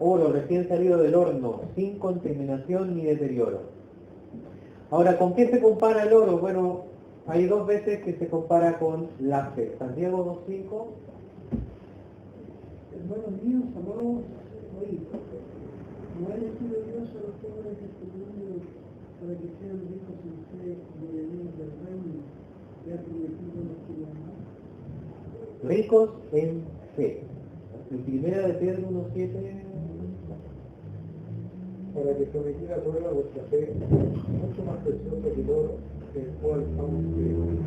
oro recién salido del horno, sin contaminación ni deterioro. Ahora, ¿con qué se compara el oro? Bueno, hay dos veces que se compara con la fe. Santiago 2.5. Hermanos míos, amados, oíd, no ha elegido Dios a los pobres de este mundo para que sean ricos en fe y herederos del reino que ha prometido a los que le aman. Ricos en fe. En primera de Pedro 1.7. Para que sometida a prueba vuestra fe, mucho más preciosa que el oro, el cual aunque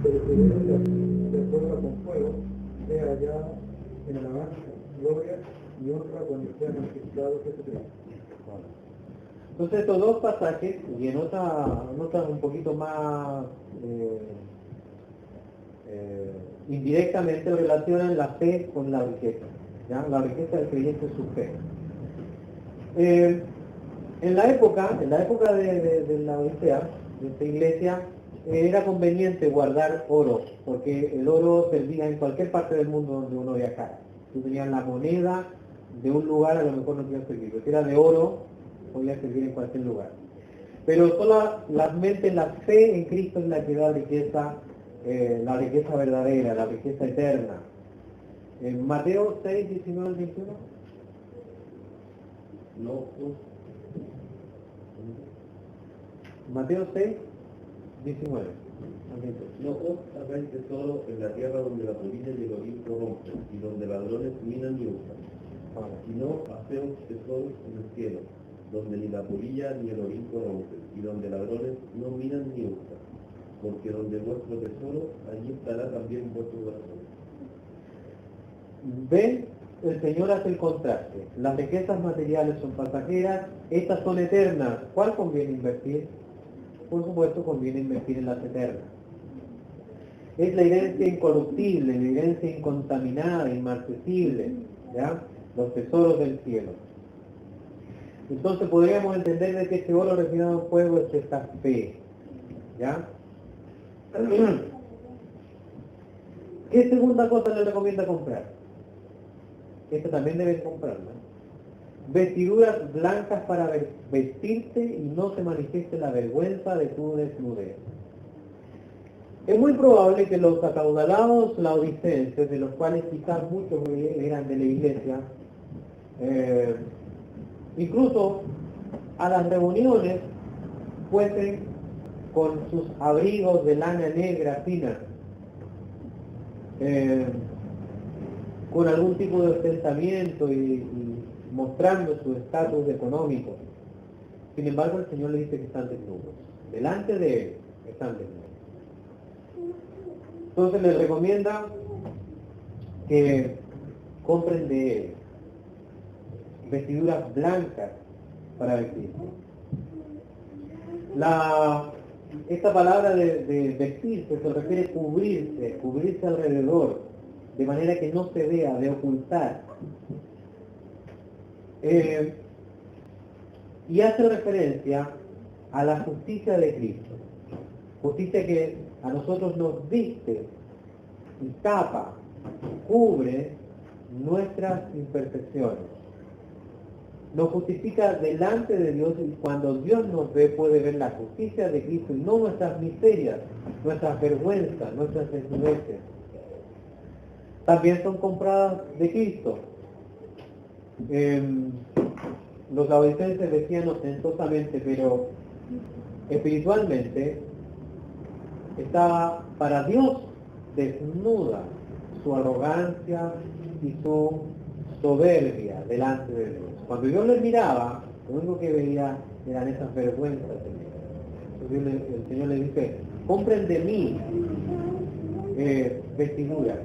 perseverante de prueba con fuego, sea ya en alabanza, gloria y honra cuando sea manifestado Jesucristo. Entonces estos dos pasajes, y en otra un poquito más indirectamente relacionan la fe con la riqueza. ¿Ya? La riqueza del creyente es su fe. En la época de la Odisea, de esta iglesia, era conveniente guardar oro, porque el oro servía en cualquier parte del mundo donde uno viajara. Tú tenías la moneda de un lugar, a lo mejor no podía servir, pero si era de oro, podía servir en cualquier lugar. Pero solamente la fe en Cristo es la que da riqueza, la riqueza verdadera, la riqueza eterna. En Mateo 6, 19 al 21. No, Mateo 6, 19. no os hagáis tesoro en la tierra donde la polilla y el orín corrompen, y donde ladrones minan y hurtan. Sino haceos tesoros en el cielo, donde ni la polilla ni el orín corrompen, y donde ladrones no minan ni hurtan. Porque donde vuestro tesoro, allí estará también vuestro corazón. Ven, el Señor hace el contraste. Las riquezas materiales son pasajeras, estas son eternas. ¿Cuál conviene invertir? Por supuesto, conviene invertir en las eternas. Es la herencia incorruptible, la herencia incontaminada, inmarcesible, ¿ya? Los tesoros del cielo. Entonces podríamos entender de que este oro refinado en fuego es esta fe, ¿ya? ¿Qué segunda cosa le recomienda comprar? Esta también deben comprarla. Vestiduras blancas para vestirte y no se manifieste la vergüenza de tu desnudez. Es muy probable que los acaudalados laodicenses, de los cuales quizás muchos eran de la iglesia, incluso a las reuniones fuesen con sus abrigos de lana negra fina, con algún tipo de ostentamiento y mostrando su estatus económico. Sin embargo, el Señor le dice que están desnudos. Delante de Él están desnudos. Entonces les recomienda que compren de Él vestiduras blancas para vestir. Esta palabra de vestirse se refiere a cubrirse alrededor, de manera que no se vea, de ocultar. Y hace referencia a la justicia de Cristo. Justicia que a nosotros nos viste y tapa, cubre nuestras imperfecciones. Nos justifica delante de Dios, y cuando Dios nos ve puede ver la justicia de Cristo y no nuestras miserias, nuestras vergüenzas, nuestras desnudeces. También son compradas de Cristo. Los laodicenses decían ostentosamente, pero espiritualmente estaba para Dios desnuda su arrogancia y su soberbia delante de Dios. Cuando Dios les miraba, lo único que veía eran esas vergüenzas de Dios. Entonces el Señor le dice, compren de mí vestiduras,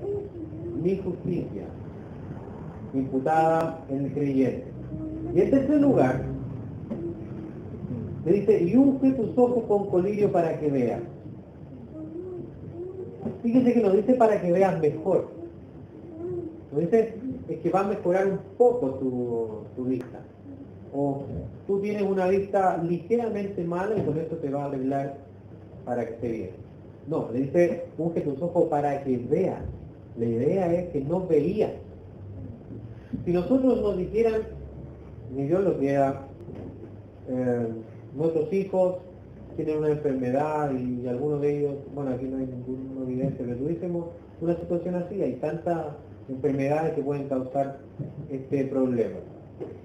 mi justicia, imputada en el creyente. Y en tercer lugar, le dice, y unge tus ojos con colirio para que veas. Fíjese que nos dice para que veas mejor. Nos dice es que va a mejorar un poco tu vista. O tú tienes una vista ligeramente mala y con eso te va a arreglar para que esté bien. No, le dice, unge tus ojos para que veas. La idea es que no veías. Si nosotros nos dijeran ni Dios lo quiera. Nuestros hijos tienen una enfermedad y algunos de ellos, bueno, aquí no hay ninguna evidencia, pero tuviésemos una situación así, hay tantas enfermedades que pueden causar este problema.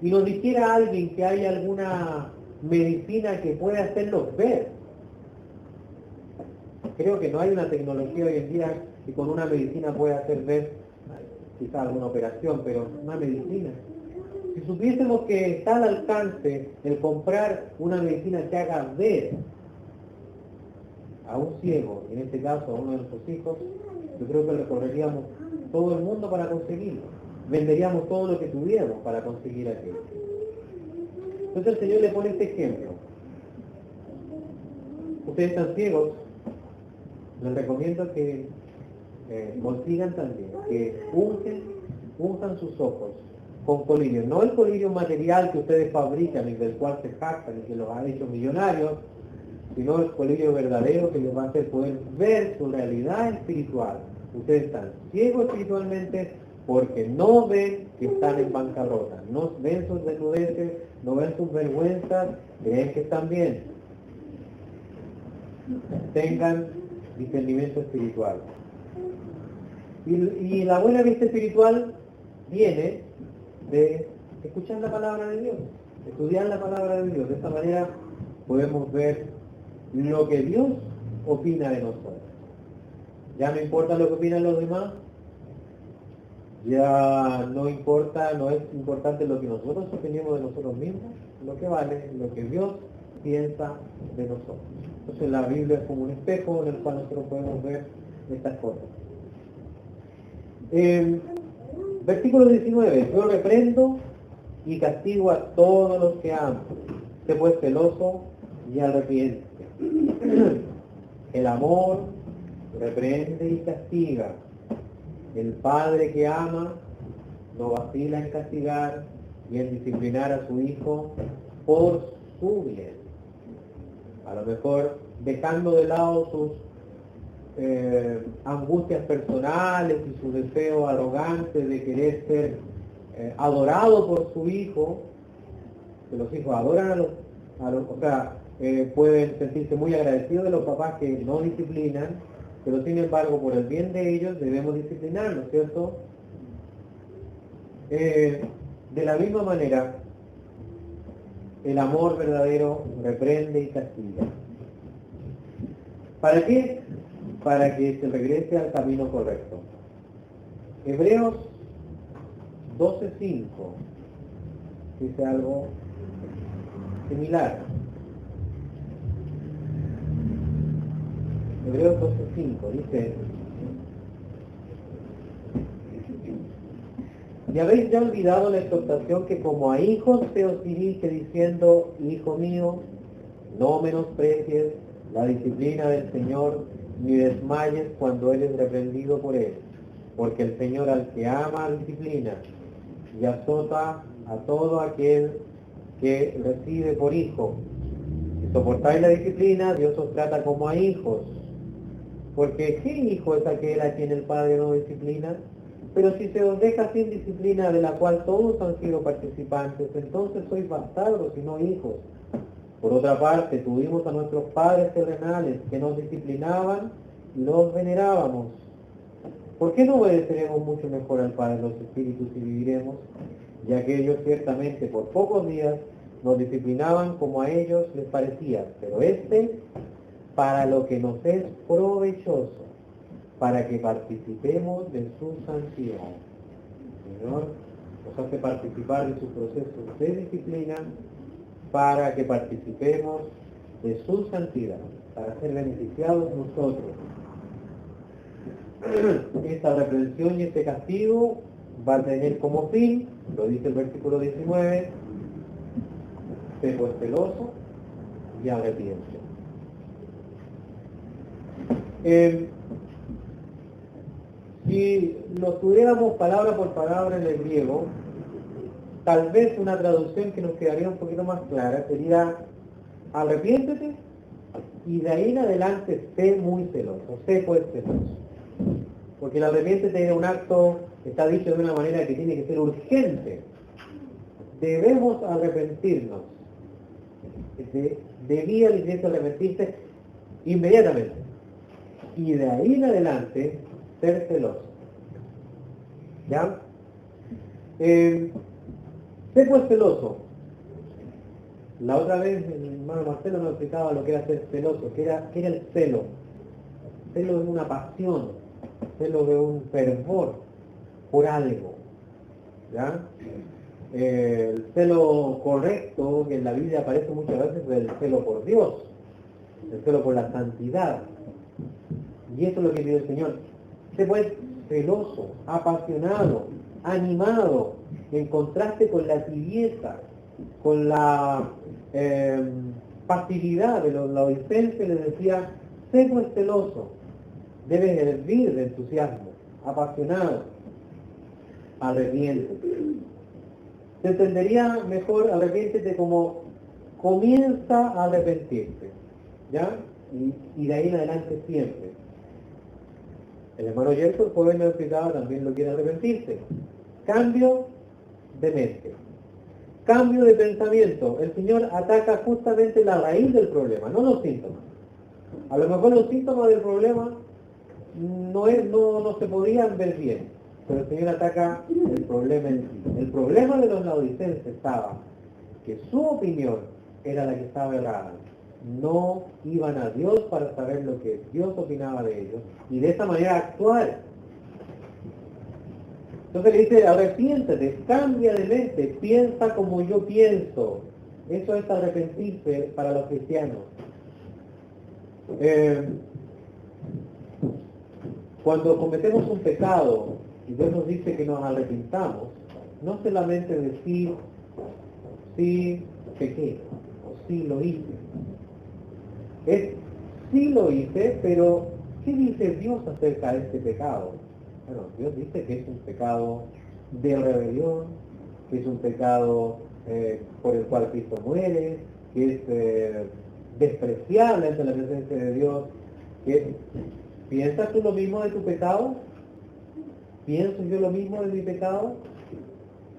Y nos dijera alguien que hay alguna medicina que puede hacerlos ver. Creo que no hay una tecnología hoy en día que con una medicina pueda hacer ver, quizás alguna operación, pero una medicina. Si supiésemos que está al alcance el comprar una medicina que haga ver a un ciego, en este caso a uno de nuestros hijos, yo creo que recorreríamos todo el mundo para conseguirlo. Venderíamos todo lo que tuviéramos para conseguir aquello. Entonces el Señor le pone este ejemplo. Ustedes están ciegos, les recomiendo que consigan también, que unjan sus ojos con colirio. No el colirio material que ustedes fabrican y del cual se jactan y que los ha hecho millonarios, sino el colirio verdadero que les va a hacer poder ver su realidad espiritual. Ustedes están ciegos espiritualmente porque no ven que están en bancarrota, no ven sus desnudeces, no ven sus vergüenzas, creen que están bien. Tengan discernimiento espiritual. Y la buena vista espiritual viene de escuchar la palabra de Dios, estudiar la palabra de Dios. De esta manera podemos ver lo que Dios opina de nosotros. Ya no importa lo que opinan los demás, ya no importa, no es importante lo que nosotros opinemos de nosotros mismos, lo que vale es lo que Dios piensa de nosotros. Entonces la Biblia es como un espejo en el cual nosotros podemos ver estas cosas. Versículo 19, yo reprendo y castigo a todos los que amo. Sé pues celoso y arrepiente. El amor reprende y castiga. El padre que ama no vacila en castigar y en disciplinar a su hijo por su bien. A lo mejor dejando de lado sus angustias personales y su deseo arrogante de querer ser adorado por su hijo, que los hijos adoran pueden sentirse muy agradecidos de los papás que no disciplinan, pero sin embargo por el bien de ellos debemos disciplinarlos, ¿cierto? De la misma manera, el amor verdadero reprende y castiga. ¿Para qué? Para que se regrese al camino correcto. Hebreos 12:5 dice algo similar. Hebreos 12:5 dice: ¿y habéis ya olvidado la exhortación que como a hijos se os dirige diciendo, hijo mío, no menosprecies la disciplina del Señor, ni desmayes cuando eres reprendido por él? Porque el Señor al que ama disciplina y azota a todo aquel que recibe por hijo. Si soportáis la disciplina, Dios os trata como a hijos. Porque ¿qué hijo es aquel a quien el Padre no disciplina? Pero si se os deja sin disciplina de la cual todos han sido participantes, entonces sois bastardos y no hijos. Por otra parte, tuvimos a nuestros padres terrenales que nos disciplinaban y los venerábamos. ¿Por qué no obedeceremos mucho mejor al Padre de los Espíritus y viviremos? Ya que ellos ciertamente por pocos días nos disciplinaban como a ellos les parecía, pero para lo que nos es provechoso, para que participemos de su santidad. El Señor nos hace participar de sus procesos de disciplina para que participemos de su santidad, para ser beneficiados nosotros. Esta reprensión y este castigo va a tener como fin, lo dice el versículo 19, sé pues celoso y arrepiente. Si lo estudiáramos palabra por palabra en el griego, tal vez una traducción que nos quedaría un poquito más clara sería: arrepiéntete y de ahí en adelante sé muy celoso, sé pues celoso. Porque el arrepiéntete es un acto que está dicho de una manera que tiene que ser urgente. debemos arrepentirnos. Debía la iglesia arrepentirse inmediatamente. Y de ahí en adelante, ser celoso. ¿Ya? Sé pues celoso. La otra vez el hermano Marcelo nos explicaba lo que era ser celoso, que era el celo. Celo es una pasión, celo es un fervor por algo. ¿Ya? El celo correcto, que en la Biblia aparece muchas veces, es el celo por Dios, el celo por la santidad. Y eso es lo que pide el Señor. Sé pues celoso, apasionado, animado, en contraste con la tibieza, con la pasividad de los laodicenses. Les decía, sé pues celoso, debes hervir de entusiasmo, apasionado, arrepiéntete. Se entendería mejor arrepiéntete como comienza a arrepentirte, ¿ya? Y de ahí en adelante siempre. El hermano Yerko, el joven me explicaba, también lo quiere arrepentirse. Cambio de mente. Cambio de pensamiento. El Señor ataca justamente la raíz del problema, no los síntomas. A lo mejor los síntomas del problema no se podían ver bien, pero el Señor ataca el problema en sí. El problema de los laodicenses estaba que su opinión era la que estaba errada. No iban a Dios para saber lo que Dios opinaba de ellos y de esa manera actuar. Entonces le dice, arrepiéntete, cambia de mente, piensa como yo pienso. Eso es arrepentirse para los cristianos. Cuando cometemos un pecado y Dios nos dice que nos arrepintamos, no solamente decir sí pequé o sí lo hice. Es sí lo hice, pero ¿qué dice Dios acerca de este pecado? Bueno, Dios dice que es un pecado de rebelión, que es un pecado por el cual Cristo muere, que es despreciable ante la presencia de Dios. ¿Piensas tú lo mismo de tu pecado? ¿Pienso yo lo mismo de mi pecado?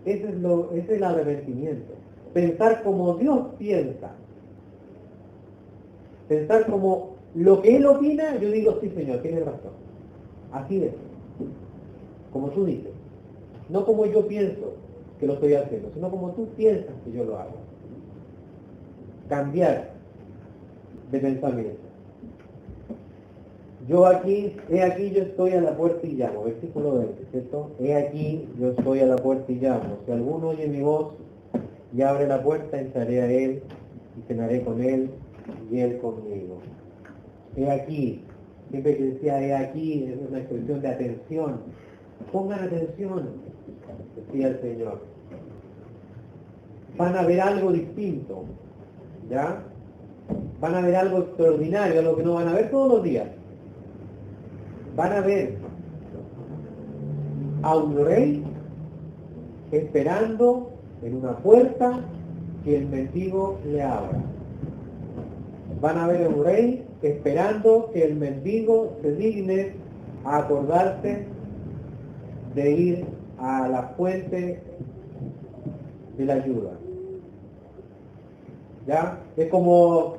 Ese es el arrepentimiento. Pensar como Dios piensa. Pensar como lo que Él opina, yo digo, sí Señor, tienes razón. Así es. Como tú dices. No como yo pienso que lo estoy haciendo, sino como tú piensas que yo lo hago. Cambiar de pensamiento. He aquí yo estoy a la puerta y llamo. Versículo 20, ¿cierto? He aquí yo estoy a la puerta y llamo. Si alguno oye mi voz y abre la puerta, entraré a él y cenaré con él y él conmigo. He aquí. Siempre que decía he aquí, es una expresión de atención. Pongan atención, decía el Señor. Van a ver algo distinto, ¿ya? Van a ver algo extraordinario, algo que no van a ver todos los días. Van a ver a un rey esperando en una puerta que el mendigo le abra. Van a ver a un rey esperando que el mendigo se digne a acordarse de ir a la fuente de la ayuda. ¿Ya? Es como,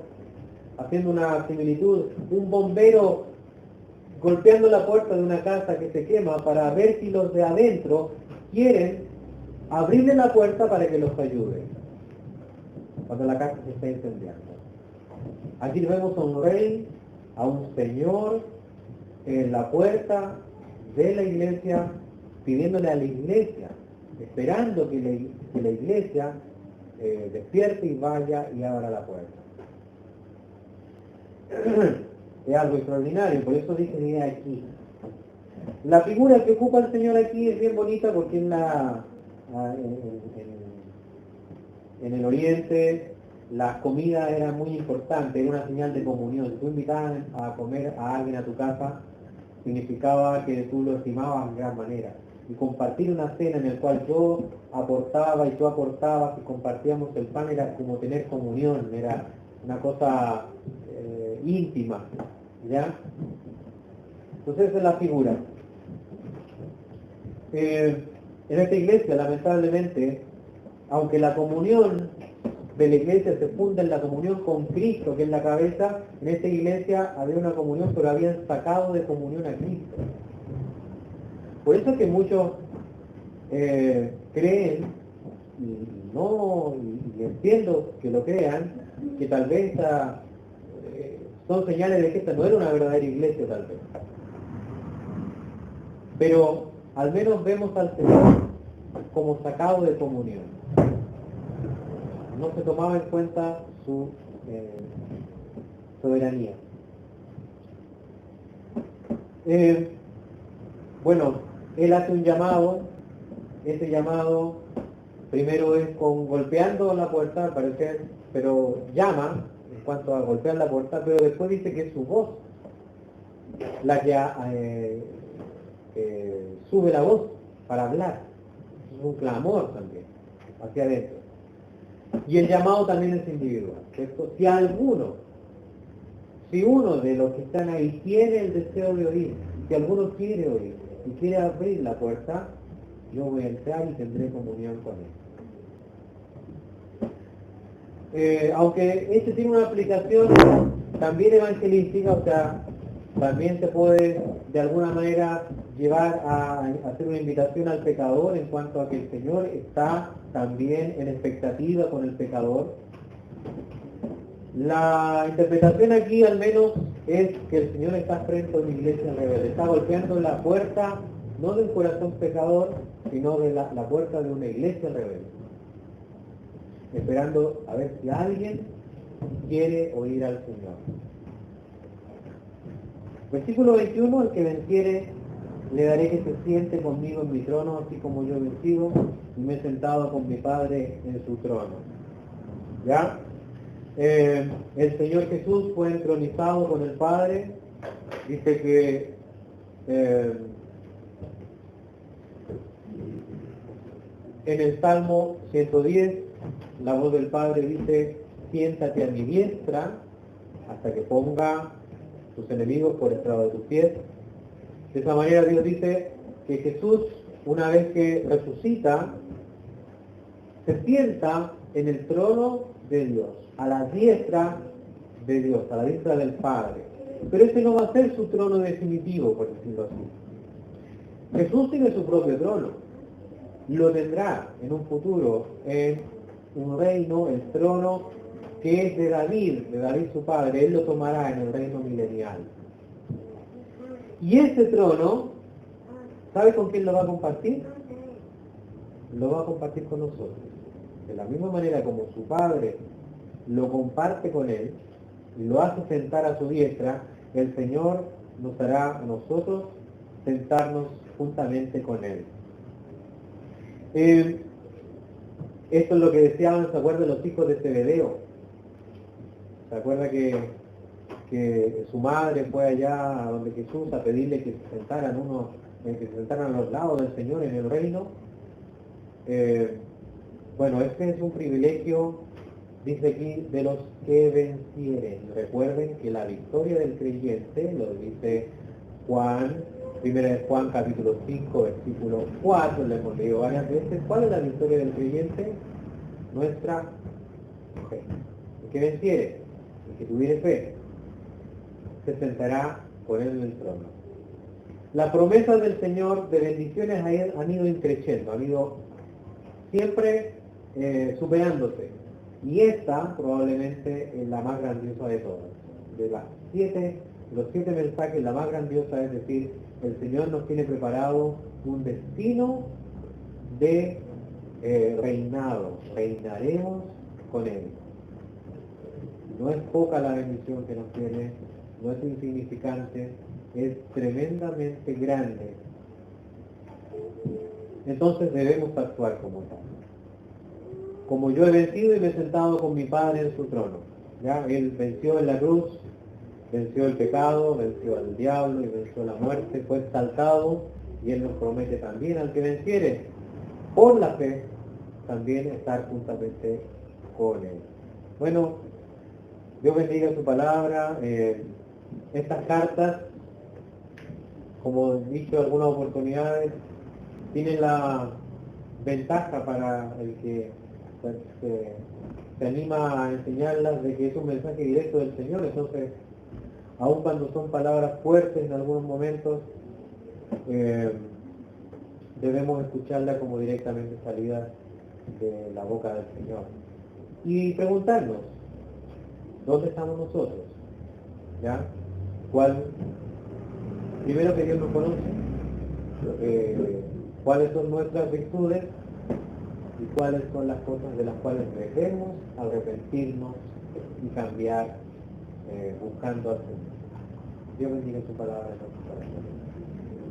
haciendo una similitud, un bombero golpeando la puerta de una casa que se quema para ver si los de adentro quieren abrirle la puerta para que los ayude cuando la casa se está incendiando. Aquí vemos a un rey, a un señor en la puerta de la iglesia, pidiéndole a la iglesia, esperando que la iglesia despierte y vaya y abra la puerta. Es algo extraordinario, por eso dice he aquí. La figura que ocupa el Señor aquí es bien bonita porque en el Oriente las comidas eran muy importantes, era una señal de comunión. Si tú invitabas a comer a alguien a tu casa, significaba que tú lo estimabas en gran manera. Y compartir una cena en la cual yo aportaba y tú aportabas y compartíamos el pan era como tener comunión, era una cosa íntima, ¿ya? Entonces esa es la figura. En esta iglesia, lamentablemente, aunque la comunión de la iglesia se funda en la comunión con Cristo, que es la cabeza, en esta iglesia había una comunión, pero habían sacado de comunión a Cristo. Por eso es que muchos creen, y entiendo que lo crean, que tal vez son señales de que esta no era una verdadera iglesia, tal vez. Pero al menos vemos al Señor como sacado de comunión. No se tomaba en cuenta su soberanía. Bueno, Él hace un llamado. Ese llamado primero es con golpeando la puerta, al parecer, pero llama en cuanto a golpear la puerta, pero después dice que es su voz la que sube la voz para hablar. Es un clamor también hacia adentro. Y el llamado también es individual, ¿cierto? Si uno de los que están ahí tiene el deseo de oír, si alguno quiere oír y quiere abrir la puerta, yo voy a entrar y tendré comunión con él. Aunque este tiene una aplicación también evangelística, o sea, también se puede de alguna manera llevar a hacer una invitación al pecador en cuanto a que el Señor está también en expectativa con el pecador. La interpretación aquí al menos es que el Señor está frente a una iglesia rebelde, está golpeando la puerta no del corazón pecador, sino de la puerta de una iglesia rebelde, esperando a ver si alguien quiere oír al Señor. Versículo 21, el que venciere, le daré que se siente conmigo en mi trono, así como yo he vencido y me he sentado con mi Padre en su trono. ¿Ya? El Señor Jesús fue entronizado con el Padre. Dice que en el Salmo 110, la voz del Padre dice, siéntate a mi diestra hasta que ponga tus enemigos por estrado de tus pies. De esa manera Dios dice que Jesús, una vez que resucita, se sienta en el trono de Dios, a la diestra de Dios, a la diestra del Padre. Pero ese no va a ser su trono definitivo, por decirlo así. Jesús tiene su propio trono. Lo tendrá en un futuro, en un reino, el trono que es de David su padre. Él lo tomará en el reino milenial. Y ese trono, ¿sabe con quién lo va a compartir? Lo va a compartir con nosotros. De la misma manera como su Padre lo comparte con él y lo hace sentar a su diestra, el Señor nos hará a nosotros sentarnos juntamente con él. Esto es lo que deseaban, ¿se acuerdan los hijos de Zebedeo? ¿Se acuerda que su madre fue allá a donde Jesús a pedirle que se sentaran a los lados del Señor en el reino? Bueno, este es un privilegio, dice aquí, de los que vencieren. Recuerden que la victoria del creyente, lo dice Juan, 1 de Juan capítulo 5, versículo 4, le hemos leído varias veces. ¿Cuál es la victoria del creyente? Nuestra fe. El que venciere, el que tuviere fe, se sentará con él en el trono. Las promesas del Señor de bendiciones han ido increciendo, han ido siempre superándose. Y esta probablemente es la más grandiosa de todas. De los 7 mensajes, la más grandiosa es decir, el Señor nos tiene preparado un destino de reinado. Reinaremos con Él. No es poca la bendición que nos tiene, no es insignificante, es tremendamente grande. Entonces debemos actuar como tal. Como yo he vencido y me he sentado con mi Padre en su trono. ¿Ya? Él venció en la cruz, venció el pecado, venció al diablo y venció la muerte, fue exaltado, y Él nos promete también al que venciere, por la fe, también estar juntamente con Él. Bueno, Dios bendiga su palabra. Estas cartas, como he dicho en algunas oportunidades, tienen la ventaja para el que se anima a enseñarlas de que es un mensaje directo del Señor. Entonces, aun cuando son palabras fuertes en algunos momentos, debemos escucharla como directamente salida de la boca del Señor. Y preguntarnos, ¿dónde estamos nosotros? ¿Ya? Primero que Dios nos conoce, cuáles son nuestras virtudes y cuáles son las cosas de las cuales debemos arrepentirnos y cambiar buscando al Señor. Dios bendiga su palabra en nuestro corazón.